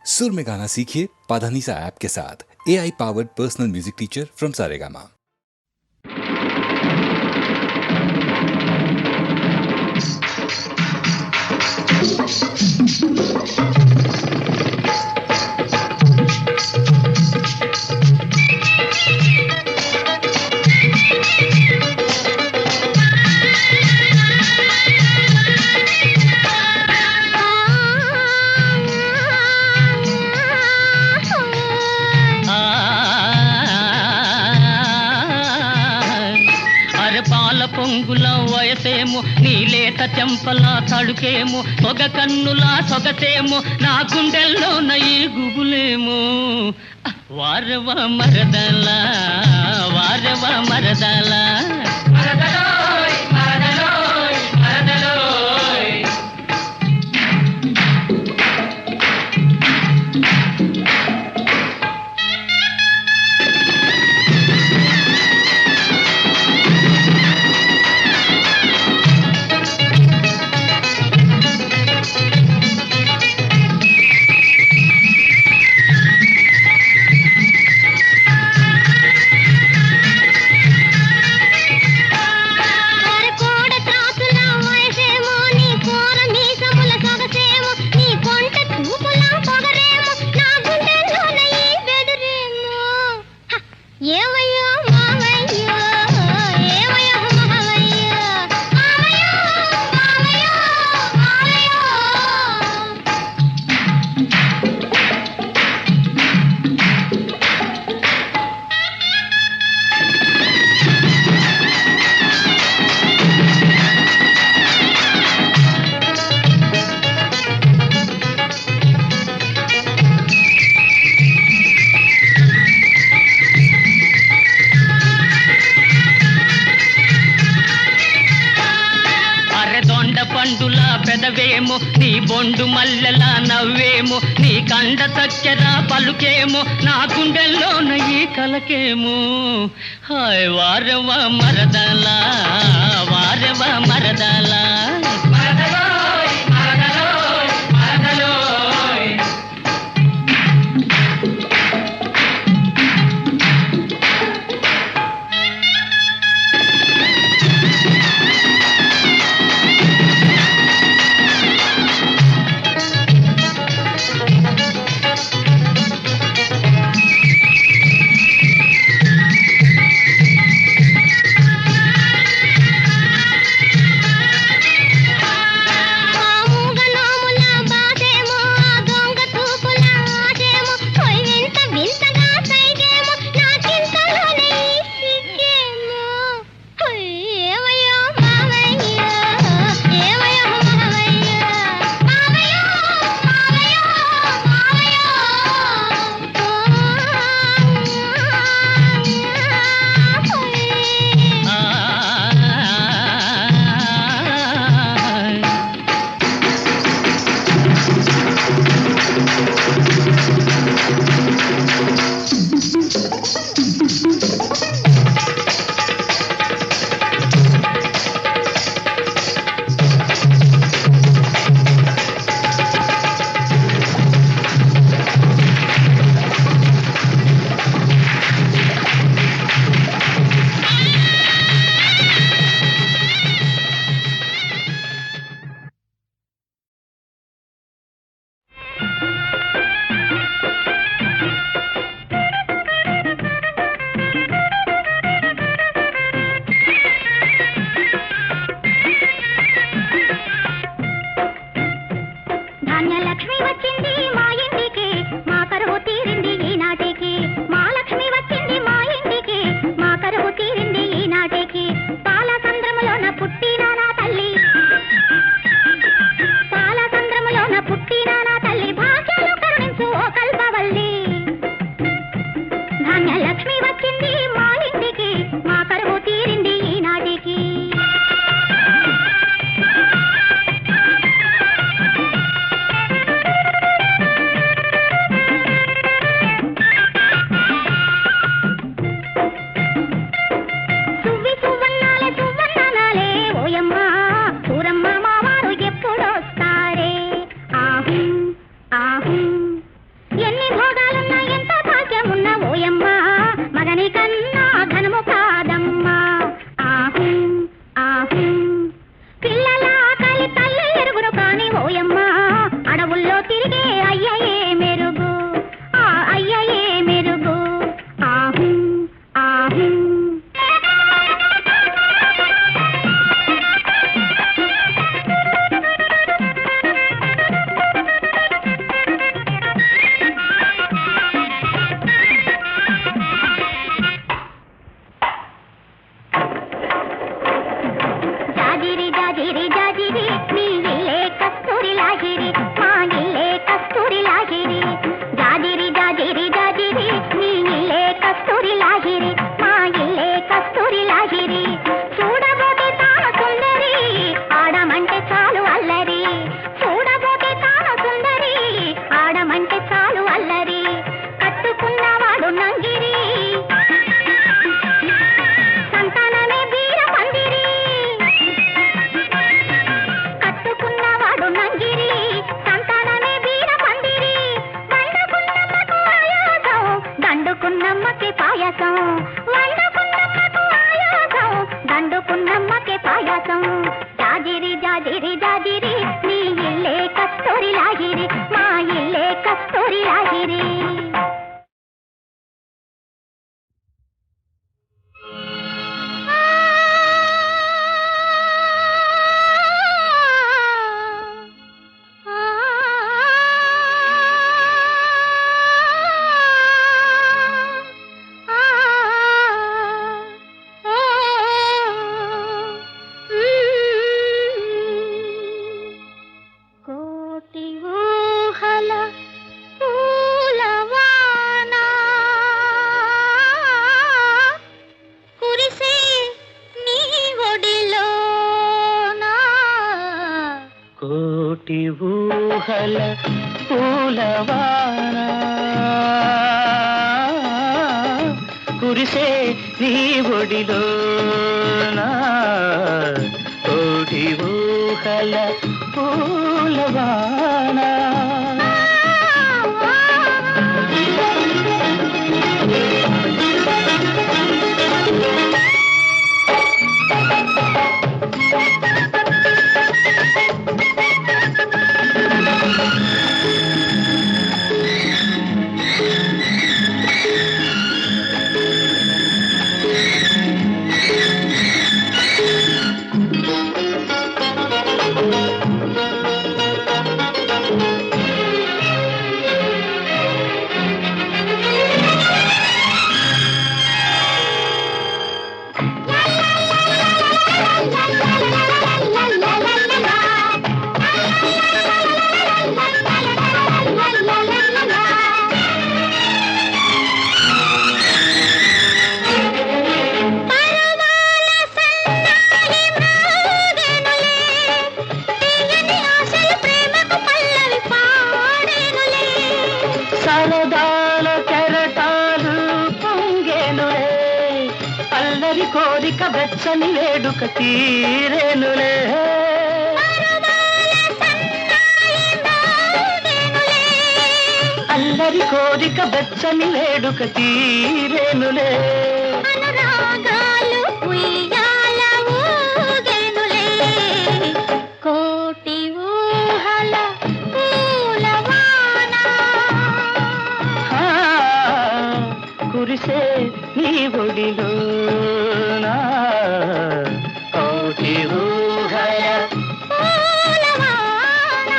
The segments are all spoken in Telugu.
सुर में गाना सीखिए पाधानीसा ऐप के साथ। AI powered personal music teacher from Saregama. పొంగుల వయసేమో నీలేత చెంపల తడుకేమో పొగ కన్నుల సొగసేమో నా గుండెల్లోన ఈ గుబులేమో వారవ మరదల వారవ మరదల మరదలోయ్ మరదలోయ్ మరదలోయ్ పండుల పెదవేమో నీ బొండు మల్లెల నవ్వేమో నీ కండ చక్కెర పలుకేమో నా గుండెల్లోన ఈ కలకేమో హాయ్ వారవ మరదల వారవ మరదల మరదలోయ్ మరదలోయ్ మరదలోయ్ అయ్యయే మెరుగు ఆ అయ్యయే మెరుగు ఆహు ఆహు జాజిరి జాజిరి జాజిరి నీ ఇల్లే కస్తూరి లాజిరి మా ఇల్లే కస్తూరి లాజిరి జాజిరి జాజిరి జాజిరి నీ ఇల్లే కస్తూరి లాజిరి మా ఇల్లే కస్తూరి లాజిరి చూడబోతే తాను సుందరి ఆడమంటే చాలు అల్లరి చూడబోతే తాను సుందరి ఆడమంటే చాలు అల్లరి కట్టుకున్నవాడు నంగిరి సంతానమే వీర పందిరి కట్టుకున్నవాడు నంగిరి సంతానమే వీర పందిరి వండుకున్నమ్మకు ఆయాసం దండుకున్నమ్మకి పాయసం వండుకున్నమ్మకు ఆయాసం దండుకున్నమ్మకి పాయసం జాజిరి జాజిరి జాజిరి నీ ఇల్లే కస్తూరి లాగిరి మా ఇల్లే కస్తూరి లాగిరి కోటి ఊహల పూలవాన కురిసే నీ ఒడిలోనా కోటి ఊహల పూలవాన కురిసే నీ ఒడిలోన కోటి ఊహల పూలవాన సరదాల కెరటాలు పొంగేనులే అల్లరి కోరిక వెచ్చని వేడుక తీరేనులే అల్లరి కోరిక వెచ్చని వేడుక తీరేనులే అనురాగాలు ఉయ్యాల ఊగెనులే కోటి ఊహల పూలవాన ఆ, కురిసే నీ ఒడిలోన కోటి ఊహల పూలవాన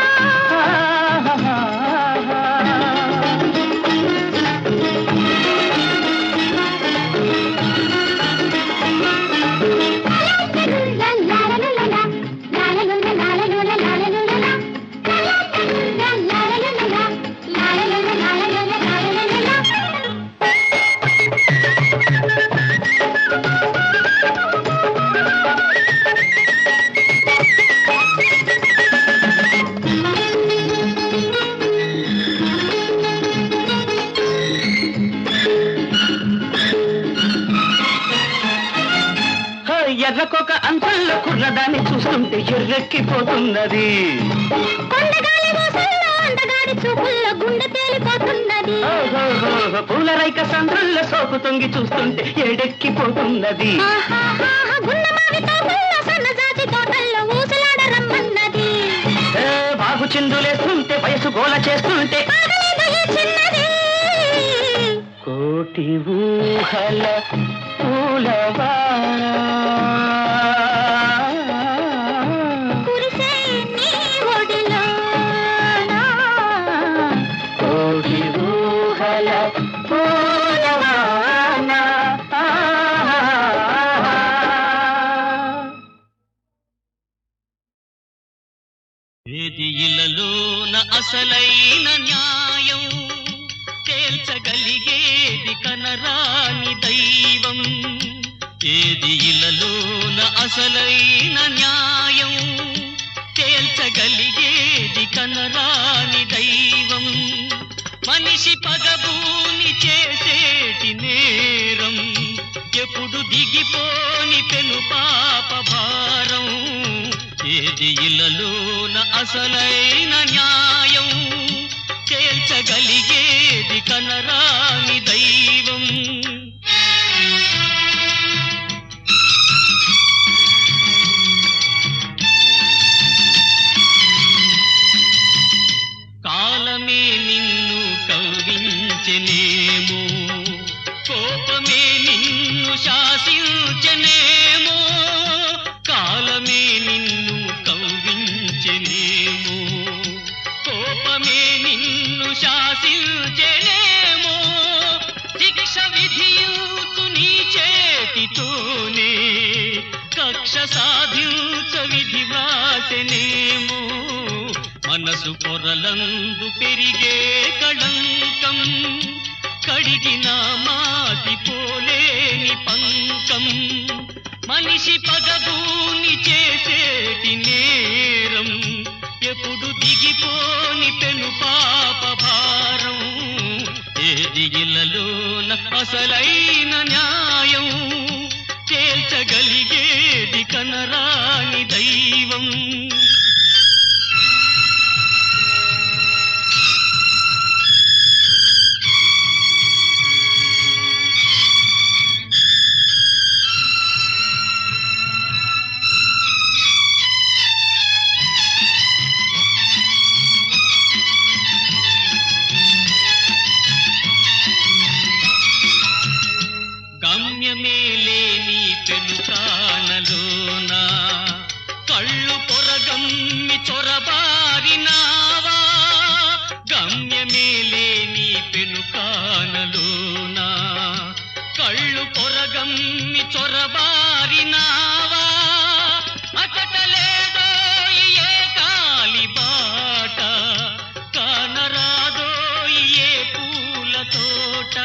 ఎర్రకొక అంతల్లో కుర్రదాన్ని చూస్తుంటే ఎర్రెక్కిపోతున్నది కొండగాలి మోసల్లో అందగాడి చూపుల్లో గుండె తేలిపోతున్నది ఓహోహోహో, పూల రైక సంద్రుల్లో సోకు తొంగి చూస్తుంటే ఏడెక్కిపోతున్నది గున్నమావి తోటల్లో సన్నజాతి తోటల్లో ఊసలాడ రమ్మన్నది బాగు చిందులేస్తుంటే వయసు గోల చేస్తుంటే కోటి ఊహల పూలవాన కురిసే నీ ఒడిలోన కోటి ఊహల పూలవాన ఏది ఇలలోన అసలైన న్యాయం తేల్చగలిగేది కనరాని దైవం. ఏది ఇలలోన అసలైన న్యాయం తేల్చగలిగేది కనరాని దైవం. మనిషి పగబూని చేసేటి నేరం ఎప్పుడు దిగిపోని పెను పాప భారం. ఏది ఇలలోన అసలైన న్యాయం తేల్చగలిగేది కనరాని దైవం. కాలమే నిన్ను కవ్వించెనేమో, కోపమే నిన్ను శాసించెనేమో. కాలమే నిన్ను కవ్వించెనేమో, కోపమే నిన్ను శాసించెనేమో. శిక్ష విధియుతు నీ చేతితోనే కక్ష సాధించ విధి వ్రాసెనేమో. మనసు పొరలందు పెరిగే కళంకం కడిగిన మాసిపోలేని పంకం. మనిషి పగబూని చేసేటి నేరం ఎప్పుడు దిగిపోని పెను పాప భారం. ఏది ఇలలోన అసలైన న్యాయం తేల్చగలిగేది కనరాని దైవం. గమ్యమే లేని పెనుకానలోన కళ్ళు పొరగమ్మి చొరబారినావా. గమ్యమే లేని పెనుకానలోన కళ్ళు పొరగమ్మి చొరబారినావా. అకటలేదో ఏ కాలి బాట కానరాదో ఏ పూల తోట.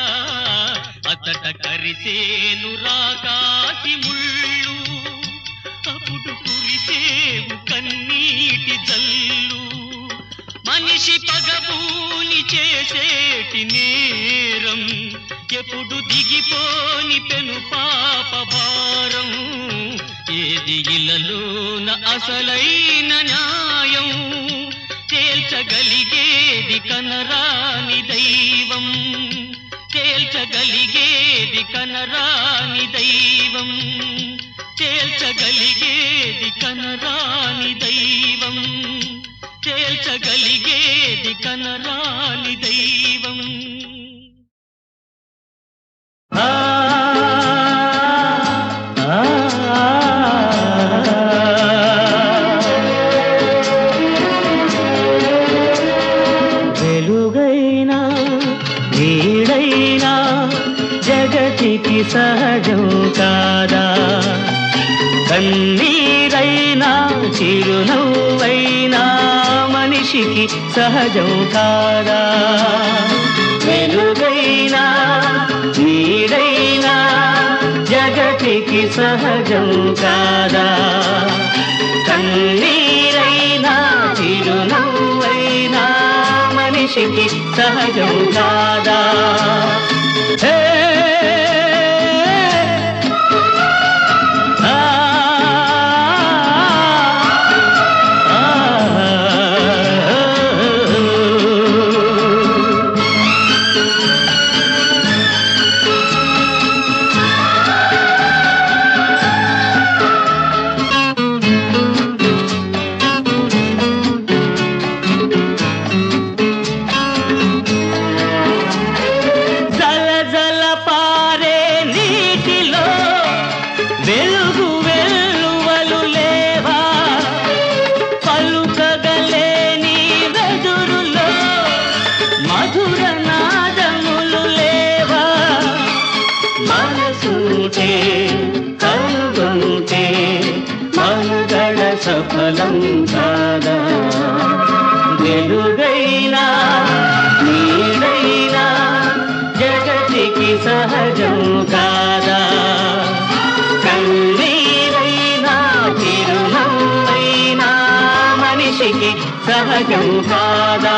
అతట కరిసేను రాకాసి ముళ్ళు అప్పుడు కురిసేవు కన్నీటి జల్లు. మనిషి పగబూని చేసేటి నేరం ఎప్పుడు దిగిపోని పెను పాప భారం. ఏది ఇలలోన అసలైన న్యాయం తేల్చగలిగేది కనరాని దైవం. తేల్చగలిగేది కనరాని దైవం. తేల్చగలిగేది కనరాని దైవం. తేల్చగలిగేది కనరాని దైవం. వెలుగైనా నీడైనా జగతికి సహజం కాదా. కన్నీరైనా చిరునవ్వైనా మనిషికి సహజం కాదా. వెలుగైనా నీడైనా జగతికి సహజం కాదా. కన్నీరైనా చిరునవ్వైనా మనిషికి సహజం కాదా. హే జల జల మధుర నాదములు లేవా మనసుంటే కనుగొంటే మనుగడ సఫలం కాదా వెలుగైనా నీడైనా జగతికి సహజం కాదా కన్నీరైనా చిరునవ్వైనా మనిషికి సహజం కాదా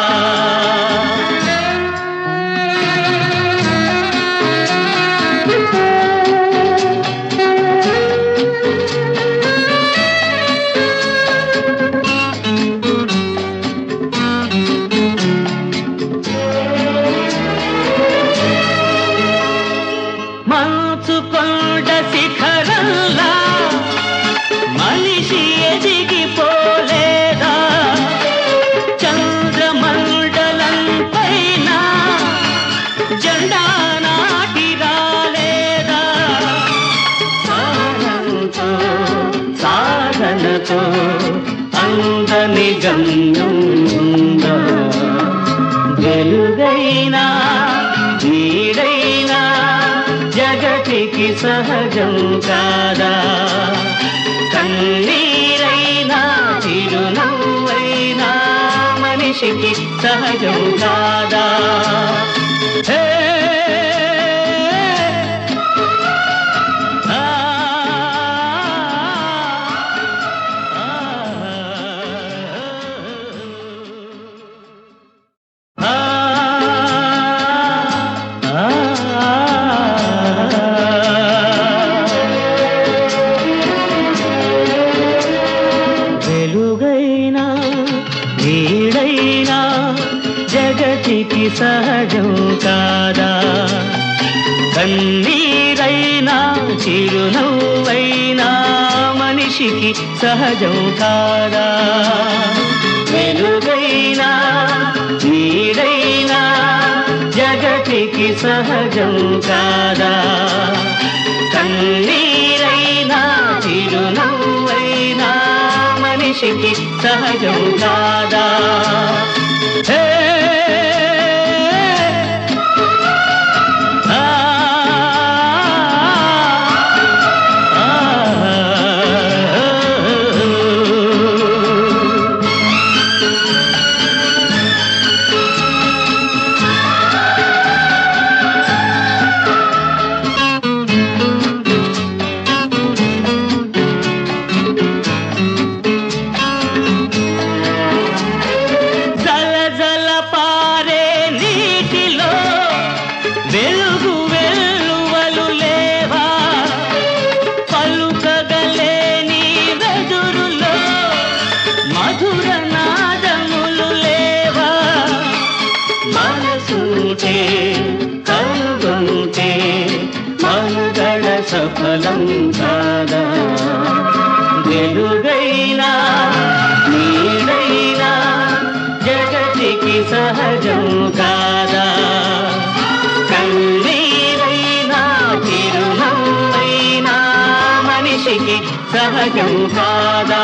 మంచుకొండ శిఖరంలా మనిషి ఎదిగిపోలేదా చంద్రమండలం పైన జెండా నాటి రాలేదా సాధనతో సాధనతో అందని గమ్యం ఉందా వెలుగైనా నీడైనా జగతికి సహజం కాదా కన్నీరైనా చిరునవ్వైనా మనిషికి సహజం కాదా హే ఆ వెలుగైనా నీడైనా జగతికి సహజం కాదా కన్నీరైనా చిరునవ్వైనా మనిషికి సహజం కాదా వెలుగైనా నీడైనా జగతికి సహజం కాదా కన్నీరైనా చిరునవ్వైనా మనిషికి సహజం కాదా హే ఆ కనుగొంటే మనుగడ సఫలం కాదా వెలుగైనా నీడైనా జగతికి సహజం కాదా కన్నీరైనా చిరునవ్వైనా మనిషికి సహజం కాదా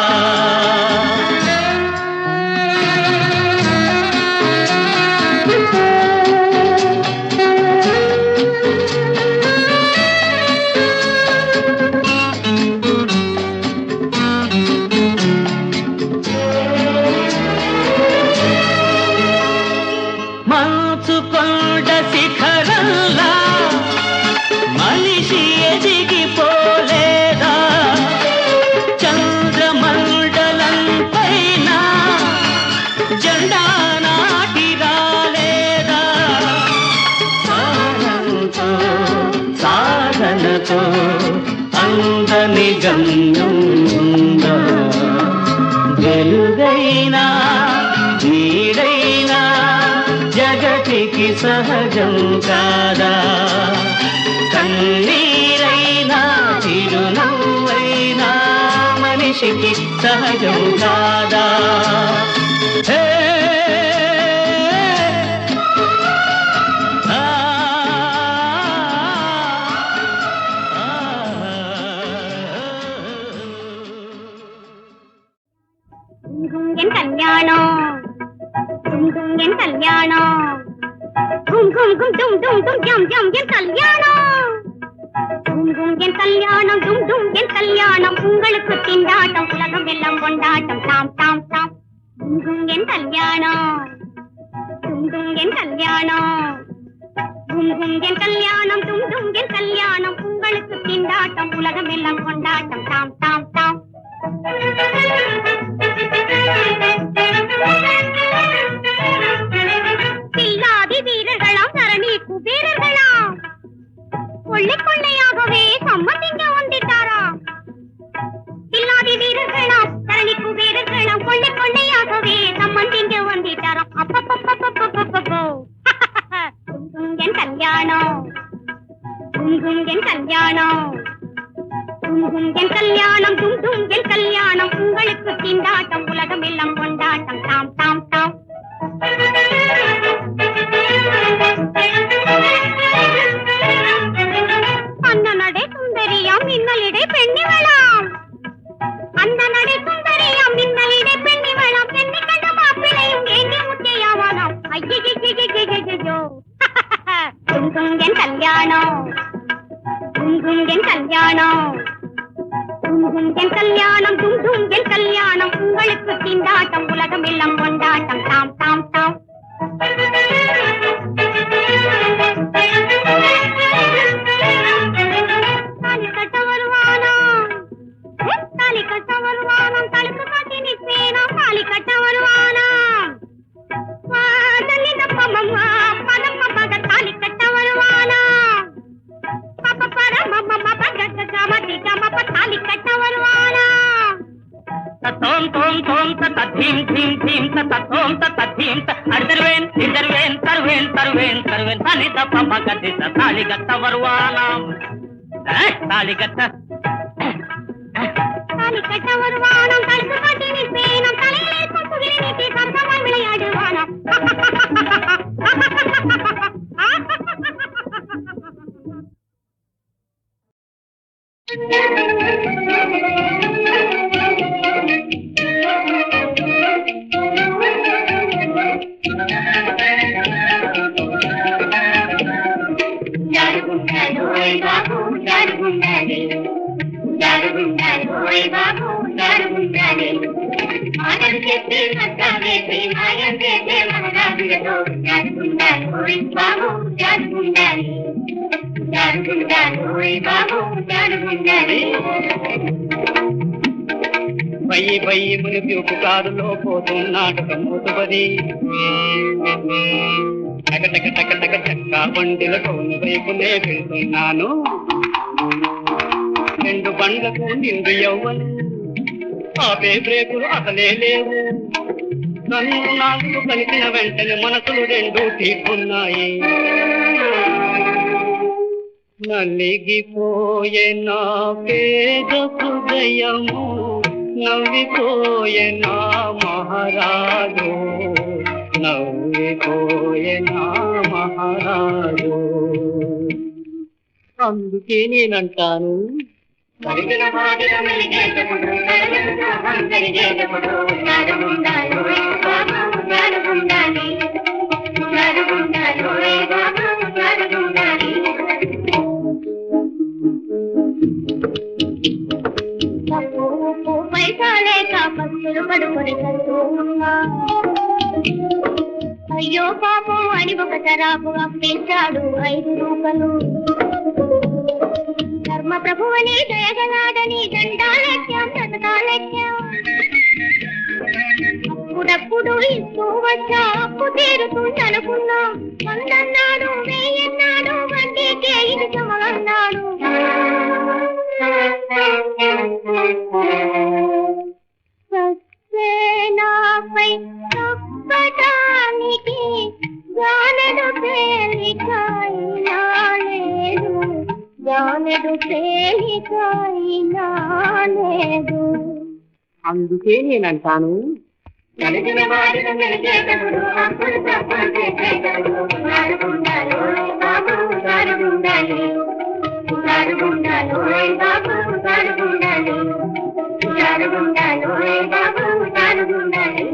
మంచుకొండ శిఖరంలా మనిషి ఎదిగిపోలేదా చంద్రమండలం పైన జెండా నాటి రాలేదా సాధనతో సాధనతో అందని గమ్యం ఉందా వెలుగైనా నీడైనా జగతికి సహజం కాదా కన్నీరైనా చిరునవ్వైనా మనిషికి సహజం కాదా హే ఆ என் கல்யாணம் என் கல்யாணம் கும் கும் டும் டும் டும் ஜம் ஜம் என் கல்யாணம் கும் கும் என் கல்யாணம் டும் டும் என் கல்யாணம் உங்களுக்கு திண்டாட்டம் உலகம் எல்லாம் கொண்டாட்டம் தாம் தாம் தாம் கும் கும் என் கல்யாணம் டும் டும் என் கல்யாணம் கும் கும் என் கல்யாணம் டும் டும் என் கல்யாணம் உங்களுக்கு திண்டாட்டம் உலகம் எல்லாம் கொண்டாட்டம் தாம் தாம் தாம் பில்லாதி வீரர்களாம் தரணி குபேரர்களாம் கொள்ளை கொள்ளையாகவே சம்மதிங்க வந்துட்டாரா பில்லாதி வீரர்களாம் தரணி குபேரர்களாம் கொள்ளை கொள்ளையாகவே சம்மதிங்க வந்துட்டாராம் அப்பப்பப்பப்பப்பப்பப்போ என் கல்யாணம் என் கல்யாணம் என் கல்யாணம் டும் டும் என் கல்யாணம் உங்களுக்கு திண்டாட்டம் உலகம் எல்லாம் கொண்டாட்டம் தாம் தாம் தாம் அந்த நடை சுந்தரியாம் மின்னலிடை பெண்ணிவளாம் அந்த நடை சுந்தரியாம் மின்னலிடை பெண்ணிவளாம் பெண்ணி கண்ட மாப்பிளையும் ஏங்கி முத்தையாவானாம் ஐயோ என் கல்யாணம் என் கல்யாணம் என் கல்யாணம் டும் டும் என் கல்யாணம் உங்களுக்கு திண்டாட்டம் உலகம் எல்லாம் கொண்டாட்டம் தாம் தாம் தாம் தாலி கட்ட வருவானாம் தாலி கட்ட வருவானாம் தலுக்கு காட்டி நிற்பேனாம் தாலி கட்ட வருவானாம் பதப்பமம்மா பதப்பமக தாலி கட்ட வருவானாம் பாப்பா பரமம்மா பகக கமதி கமப தாலி கட்ட வருவானாம் தத்தோம் தோம் தோம் தத்த தீம் தீம் தீம் தத்த தோம் தத்த தீம் அடிதர்வேன் இந்தர்வேன் தருவேன் தருவேன் தருவேன் தனி தப்ப மகதி தாலி கட்ட வருவானாம் தாலி கட்ட வருவானாம் தடுத்து காட்டி நிற்பேனாம் தலையில் இருக்கும் புகிலை நீட்டி சந்தமாய் விளையாடுவானாம் బయ్యి బయ్యి మునిపి పుకారులో పోతున్నాడు కమ్ముతుబది టక టక టక టక చక్క బండిల టౌన్ వైపునే వెళ్తున్నాను రెండు బండ్లకు నిండు యవ్వను ఆపే బ్రేకులు అసలే లేవు నన్ను నాకు కలిసిన వెంటనే మనసులు రెండు తీర్చున్నాయి నలిగిపోయే నా పేద హృదయము నవ్విపోయే నా మహారాజు నవ్విపోయే నా మహారాజు అందుకే నేనంటాను కలిగిన బాధల మెలిగేటప్పుడు కలగలతో కలిగేటప్పుడు నడుగుండాలి బాబు నడుగుండాలి నడుగుండాలి బాబు నడుగుండాలి ఉప్పు పైసా లేక పస్తులు పడుకొని చస్తూ ఉన్నా అయ్యో పాపం అని ఒక తరాపు అప్పించాడు 5 రూపాయలు ధర్మ ప్రభువని దయగలాడని దండాలెక్కాం దశకాలెక్కాం అప్పుడప్పుడు ఇస్తూ వచ్చా అప్పు తీరుతుందనుకున్నాం 100 అన్నాడు 1000 అన్నాడు వడ్డీకే ఇది సమలన్నాడు నాపై తప్పటానికి జానడు తేలికైనా లేదు జానడు తేలికైనా లేదు అందుకే నేనంటాను కలిగిన వాడిన మెలిగేటప్పుడు అప్పుడు తప్పలు చేసేటప్పుడు నడుగుండాలి బాబు నడుగుండాలి నడుగుండాలి బాబు నడుగుండాలి నడుగుండాలి బాబు నడుగుండాలి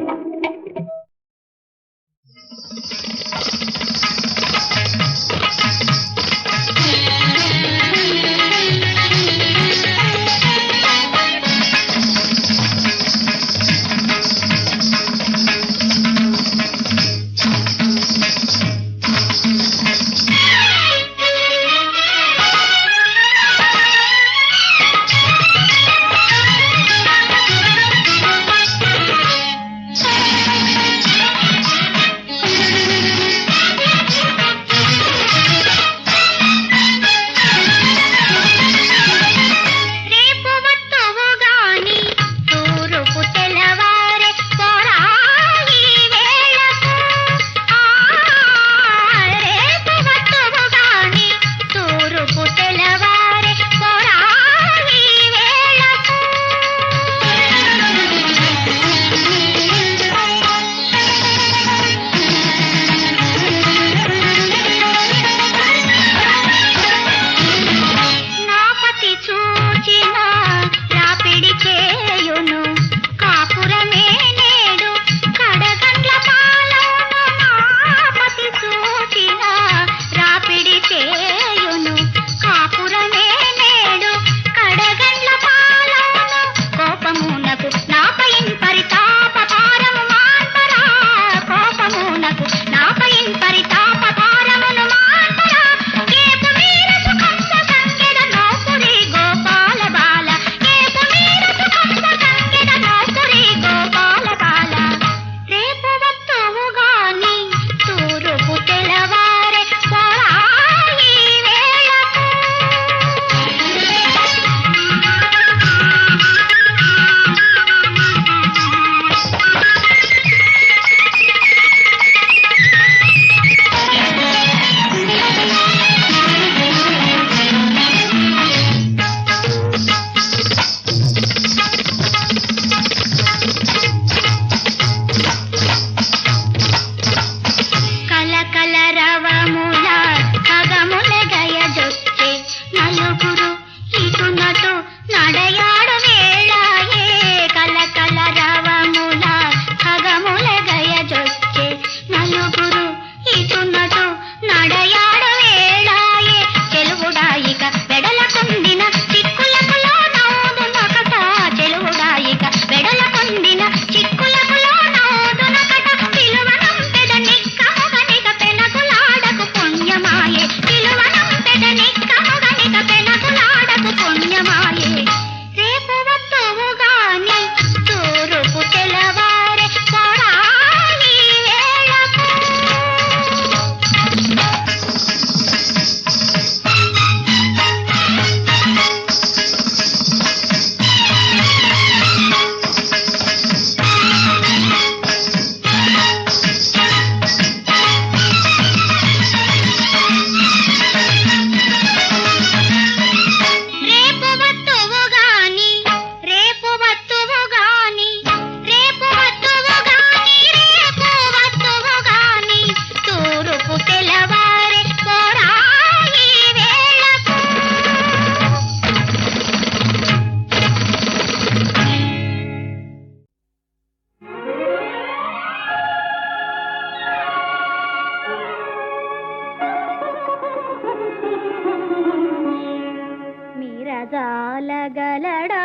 మీరజాలగలడా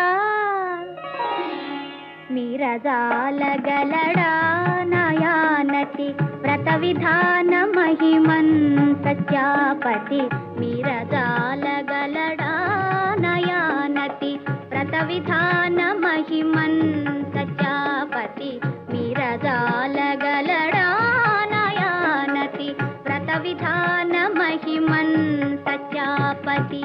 మీరజాలగలడా నయానతి వ్రత విధాన మహిమన్ సత్యాపతి మీరజాలగలడా నయానతి వ్రత విధాన మహిమన్ సత్యాపతి మీరజాలగలడా నయానతి వ్రత విధాన మహిమన్ సత్యాపతి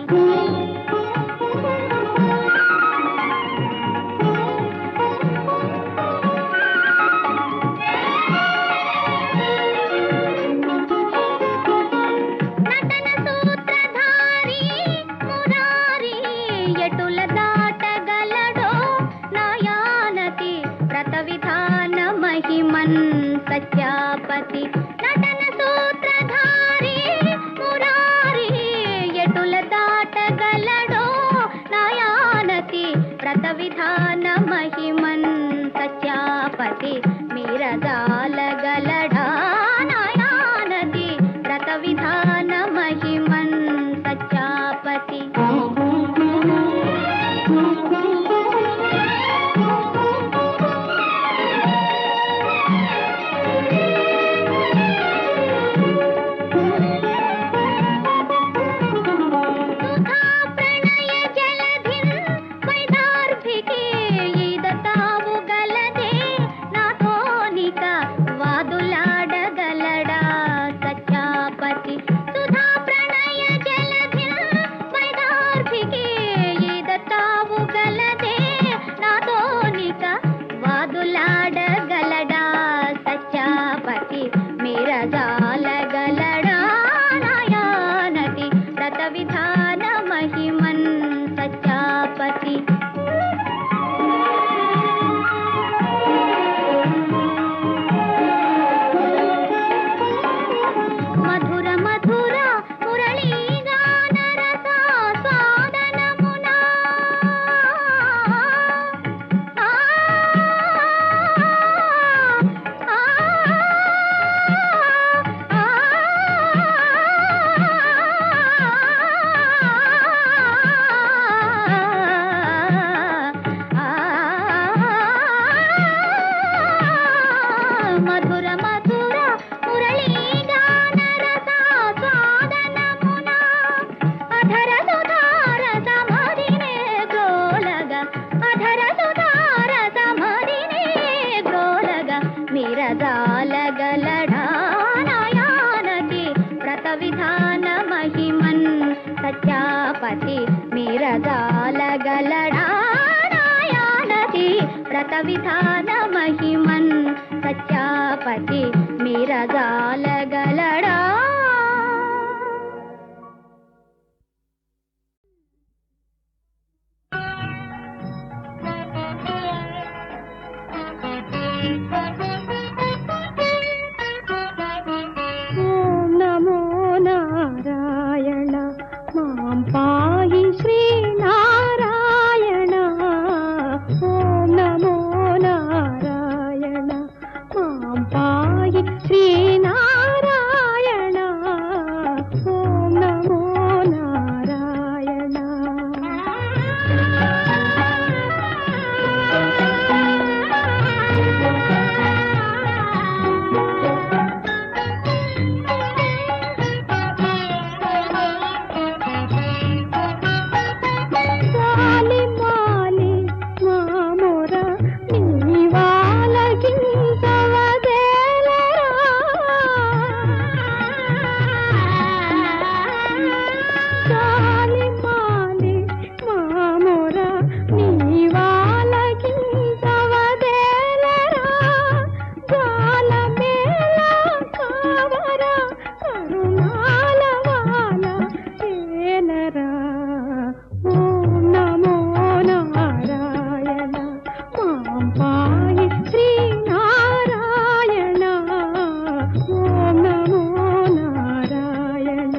సత్యాపతి నటన సూత్రధారి మురారి ఎటుల దాటగలడో నయానతి వ్రత విధాన మహిమన్ సత్యాపతి మీరజాలగలడా నయానతి వ్రత విధాన మహిమన్ సత్యాపతి మీరజాలగలడా నయానతి వ్రత విధాన మహిమన్ సత్యాపతి మధుర మధుర మురళీగాన రసాస్వాదనమునా మధుర మధుర మురళీగాన రసాస్వాదనమునా అధర సుధార సమధినే గ్రోలగా అధర సుధార సమధినే గ్రోలగా మీరజాలగలడా నయానతి వ్రత విధాన మహిమన్ సత్యాపతి మీరజాలగలడా నయానతి వ్రత విధాన మహిమన్ సత్యాపతి మీరజాలగలడా ఓం నమో నారాయణ మాం పాహి శ్రీనారాయణ ఓం నమో నారాయణ మాం పాహి శ్రీనారాయణ ఓం నమో నారాయణ గాలి మాలి మామోర నీవాలకించవదేలరా గాలి మాలి మామోర నీవాలకించవదేలరా గాలమేల కావర కరుణాల వాల ఏలరా ఓం నమో నారాయణ మాం పాహి శ్రీనారాయణ ఓం నమో నారాయణ